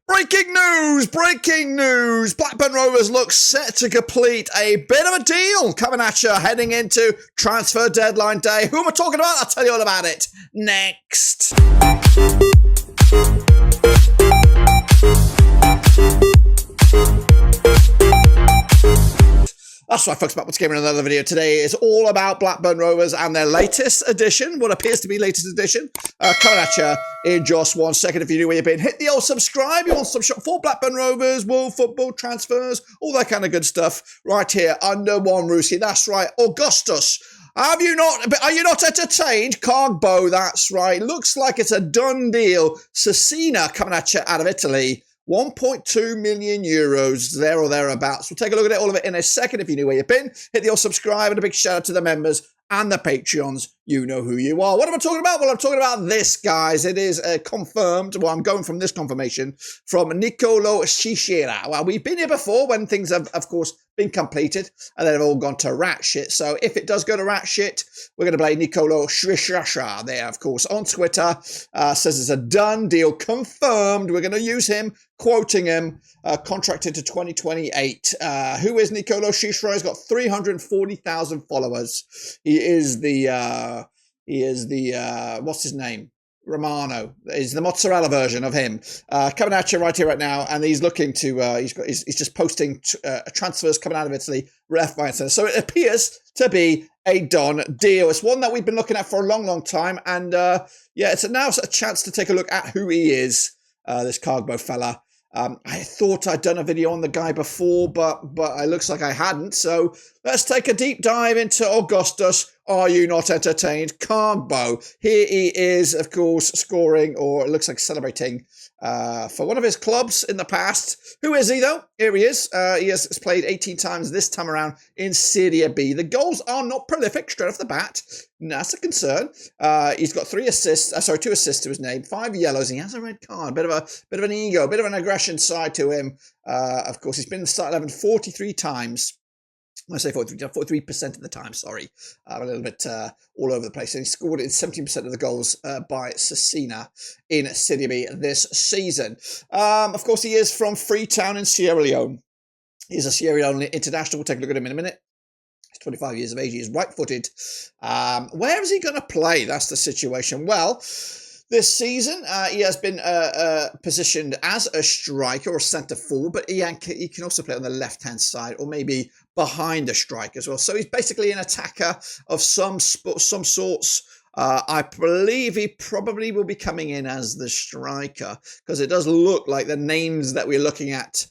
Breaking news! Breaking news! Blackburn Rovers look set to complete a bit of a deal coming at you heading into transfer deadline day. Who am I talking about? I'll tell you all about it next. That's right, folks, back once again in another video. Today is all about Blackburn Rovers and their latest edition, what appears to be latest edition, coming at you in just 1 second. If you knew where you've been, hit the old subscribe. You want some shot for Blackburn Rovers, world football, transfers, all that kind of good stuff right here under one Roverseas. That's right, Augustus. Are you not entertained? Kargbo, that's right. Looks like it's a done deal. Cesena coming at you out of Italy. 1.2 million euros, there or thereabouts. We'll take a look at it, all of it in a second. If you knew where you've been, hit the old subscribe and a big shout out to the members and the Patreons. You know who you are. What am I talking about? Well, I'm talking about this, guys. It is confirmed. Well, I'm going from this confirmation from Nicolo Sierra. Well, we've been here before when things have, of course, been completed and then have all gone to rat shit. So if it does go to rat shit, we're going to play Nicolo Sierra there, of course, on Twitter. Says it's a done deal, confirmed. We're going to use him, quoting him, contracted to 2028. Who is Nicolo Sierra? He's got 340,000 followers. He is the what's his name? Romano is the mozzarella version of him, coming at you right here, right now, and he's looking to. He's just posting transfers coming out of Italy, ref by center. So it appears to be a done deal. It's one that we've been looking at for a long, long time, and yeah, it's now a chance to take a look at who he is. This Kargbo fella. I thought I'd done a video on the guy before, but it looks like I hadn't. So let's take a deep dive into Augustus. Are you not entertained? Kargbo. Here he is, of course, scoring, or it looks like celebrating for one of his clubs in the past. Who is he, though? Here he is. He has played 18 times this time around in Serie B. The goals are not prolific straight off the bat. That's a concern. He's got 2 assists to his name, 5 yellows. He has a red card. Bit of an ego, bit of an aggression side to him. Of course, he's been in the start 11 43 times. When I say 43% of the time, sorry. A little bit all over the place. And he scored in 17% of the goals by Cesena in Serie B this season. Of course, he is from Freetown in Sierra Leone. He's a Sierra Leone international. We'll take a look at him in a minute. He's 25 years of age. He's right-footed. Where is he going to play? That's the situation. Well, this season, he has been positioned as a striker or centre forward, but he can also play on the left-hand side or maybe behind a striker as well. So he's basically an attacker of some sorts. I believe he probably will be coming in as the striker because it does look like the names that we're looking at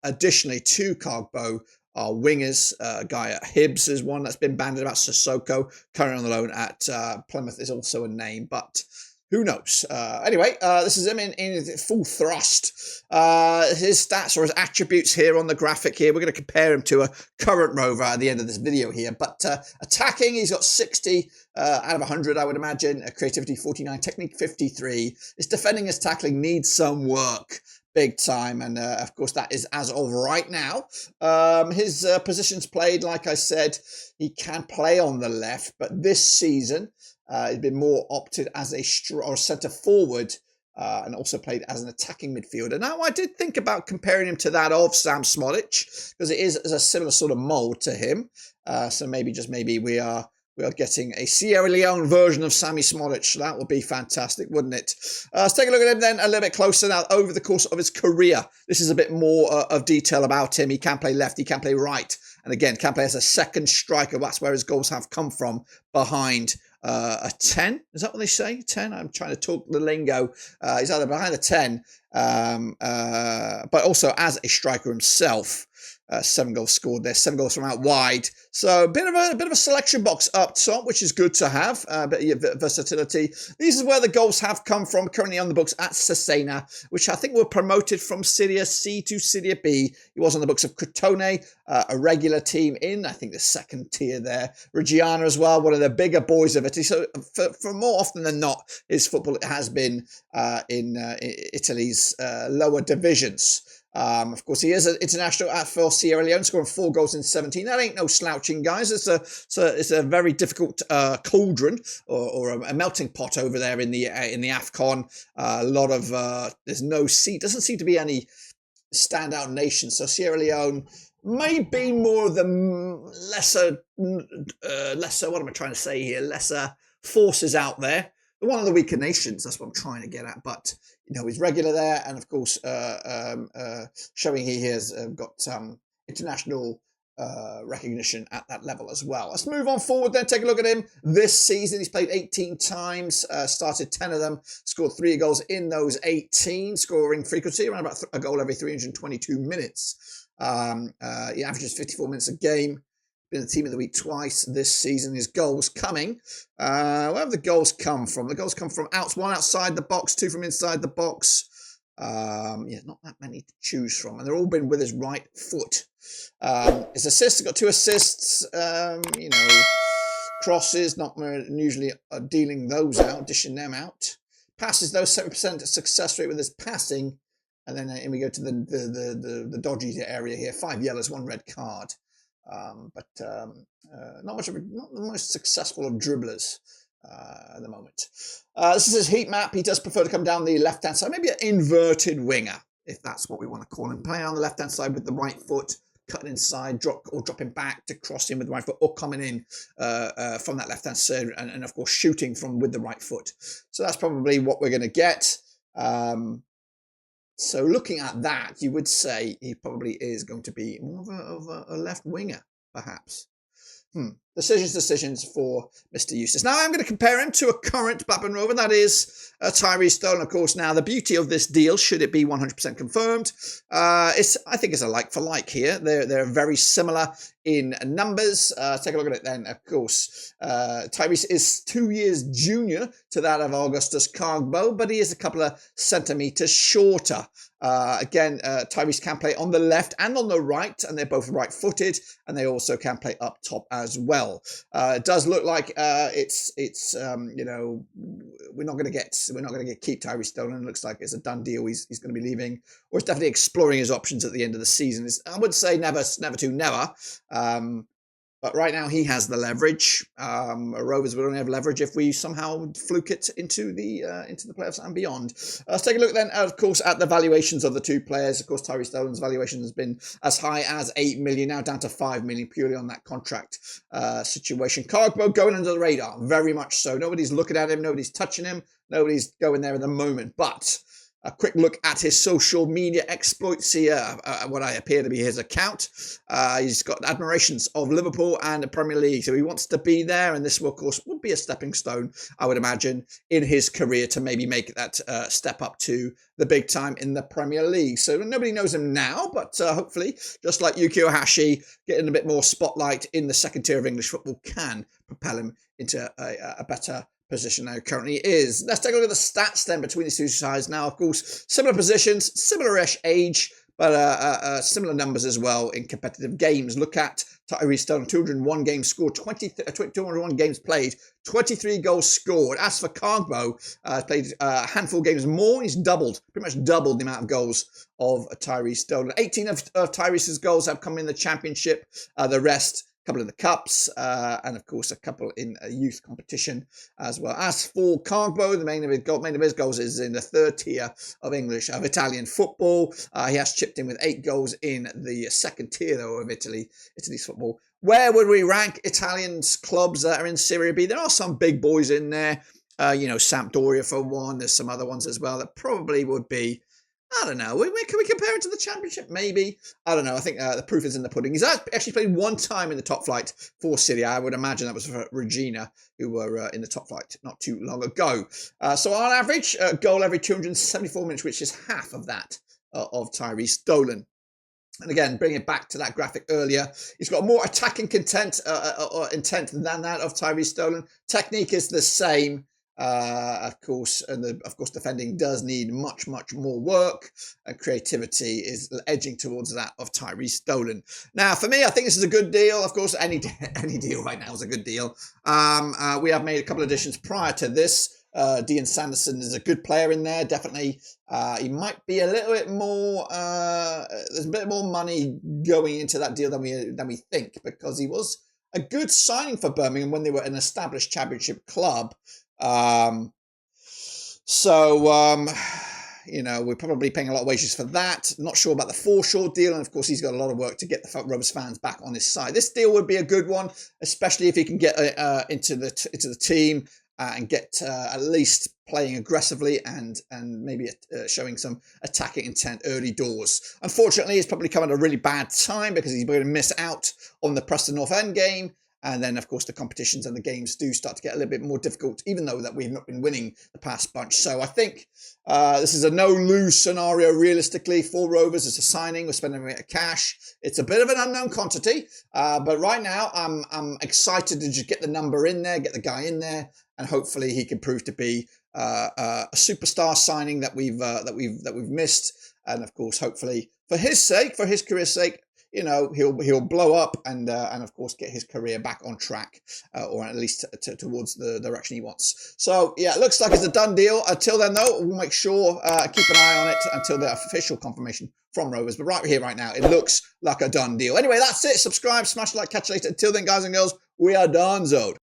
additionally to Kargbo are wingers. A guy at Hibs is one that's been banded about. Sissoko, currently on the loan at Plymouth, is also a name, but who knows? Anyway, this is him in full thrust. His stats or his attributes here on the graphic here. We're going to compare him to a current Rover at the end of this video here. But attacking, he's got 60 out of 100, I would imagine. Creativity, 49. Technique, 53. His defending, his tackling needs some work. Big time, and of course that is as of right now. His positions played, like I said, he can play on the left, but this season he's been more opted as a centre forward and also played as an attacking midfielder. Now, I did think about comparing him to that of Sam Smodic because it is a similar sort of mould to him. So maybe we are getting a Sierra Leone version of Sammy Smodic. That would be fantastic, wouldn't it? Let's take a look at him then a little bit closer now over the course of his career. This is a bit more of detail about him. He can play left, he can play right. And again, can play as a second striker. That's where his goals have come from, behind a 10. Is that what they say? 10? I'm trying to talk the lingo. He's either behind a 10, but also as a striker himself. 7 goals scored there, 7 goals from out wide. So a bit of a selection box up top, which is good to have. A bit of versatility. These is where the goals have come from. Currently on the books at Cesena, which I think were promoted from Serie C to Serie B. He was on the books of Crotone, a regular team in, I think, the second tier there. Reggiana as well, one of the bigger boys of Italy. So for more often than not, his football has been in Italy's lower divisions. Of course, he is an international for Sierra Leone, scoring 4 goals in 17. That ain't no slouching, guys. It's a very difficult cauldron or a melting pot over there in the AFCON. A lot of doesn't seem to be any standout nation. So Sierra Leone may be more of the lesser. What am I trying to say here? Lesser forces out there. One of the weaker nations. That's what I'm trying to get at. But he's regular there, and of course, showing he has got international recognition at that level as well. Let's move on forward then. Take a look at him this season. He's played 18 times, started 10 of them, scored 3 goals in those 18, scoring frequency around about a goal every 322 minutes. He averages 54 minutes a game. Been the team of the week twice this season. His goals coming. Where have the goals come from? The goals come from one outside the box, 2 from inside the box. Not that many to choose from, and they're all been with his right foot. His assists, got 2 assists. Crosses, not usually dealing those out, dishing them out. Passes, though, 7% success rate with his passing, and then we go to the dodgy area here. 5 yellows, 1 red card. Not the most successful of dribblers at the moment. This is his heat map. He does prefer to come down the left-hand side, maybe an inverted winger, if that's what we want to call him. Playing on the left-hand side with the right foot, cutting inside, dropping back to cross in with the right foot, or coming in from that left-hand side, and of course shooting from with the right foot. So that's probably what we're going to get. So looking at that, you would say he probably is going to be more of a left winger, perhaps. Decisions for Mr. Eustace. Now I'm going to compare him to a current Blackburn Rover, that is Tyrese Stolen, of course. Now the beauty of this deal, should it be 100% confirmed, I think it's a like for like here. They're very similar in numbers. Take a look at it then. Of course, Tyrese is 2 years junior to that of Augustus Kargbo, but he is a couple of centimetres shorter. Again, Tyrese can play on the left and on the right, and they're both right-footed, and they also can play up top as well. It does look like we're not going to keep Tyrese Stolen. It looks like it's a done deal. He's going to be leaving, or he's definitely exploring his options at the end of the season. I would say never to never. But right now he has the leverage. Rovers will only have leverage if we somehow fluke it into the playoffs and beyond. Let's take a look then, of course, at the valuations of the 2 players. Of course, Tyrese Stolen's valuation has been as high as 8 million, now down to 5 million purely on that contract situation. Kargbo going under the radar, very much so. Nobody's looking at him, nobody's touching him, nobody's going there at the moment. But a quick look at his social media exploits here, what I appear to be his account. He's got admirations of Liverpool and the Premier League, so he wants to be there, and this will, of course, would be a stepping stone, I would imagine, in his career to maybe make that step up to the big time in the Premier League. So nobody knows him now, but hopefully, just like Yuki Ohashi, getting a bit more spotlight in the second tier of English football can propel him into a better position now currently is. Let's take a look at the stats then between these 2 sides. Now, of course, similar positions, similar-ish age, but similar numbers as well in competitive games. Look at Tyrese Stolen, 201 games scored, 201 games played, 23 goals scored. As for Kargbo, played a handful of games more. He's pretty much doubled the amount of goals of Tyrese Stolen. 18 of Tyrese's goals have come in the championship. The rest, a couple in the cups, and of course a couple in a youth competition as well. As for Kargbo, the main of his goals is in the 3rd tier of Italian football. He has chipped in with 8 goals in the 2nd tier though of Italy's football. Where would we rank Italian clubs that are in Serie B? There are some big boys in there. Sampdoria for one. There's some other ones as well that probably would be, I don't know. Can we compare it to the Championship? Maybe. I don't know. I think the proof is in the pudding. He's actually played 1 time in the top flight for City. I would imagine that was for Regina, who were in the top flight not too long ago. So on average, a goal every 274 minutes, which is half of that of Tyrese Stolen. And again, bringing it back to that graphic earlier, he's got more attacking intent than that of Tyrese Stolen. Technique is the same. Of course, defending does need much more work, and creativity is edging towards that of Tyrese Stolen. Now, for me, I think this is a good deal. Of course, any deal right now is a good deal. We have made a couple of additions prior to this. Dean Sanderson is a good player in there, definitely. He might be a little bit more. There's a bit more money going into that deal than we think, because he was a good signing for Birmingham when they were an established Championship club. You know, we're probably paying a lot of wages for that. Not sure about the Forshaw deal, and of course he's got a lot of work to get the Rovers fans back on his side. This deal would be a good one, especially if he can get into the team and get at least playing aggressively and maybe showing some attacking intent early doors. Unfortunately, it's probably come at a really bad time, because he's going to miss out on the Preston North End game. And then, of course, the competitions and the games do start to get a little bit more difficult, even though that we've not been winning the past bunch. So I think this is a no-lose scenario, realistically, for Rovers. It's a signing. We're spending a bit of cash. It's a bit of an unknown quantity. But right now, I'm excited to just get the number in there, get the guy in there, and hopefully he can prove to be a superstar signing that we've missed. And, of course, hopefully, for his sake, for his career's sake, you know, he'll blow up and of course get his career back on track, or at least towards the direction he wants. So yeah, it looks like it's a done deal. Until then, though, we'll make sure keep an eye on it until the official confirmation from Rovers. But right here, right now, it looks like a done deal. Anyway, that's it. Subscribe, smash the like, catch you later. Until then, guys and girls, we are donezo.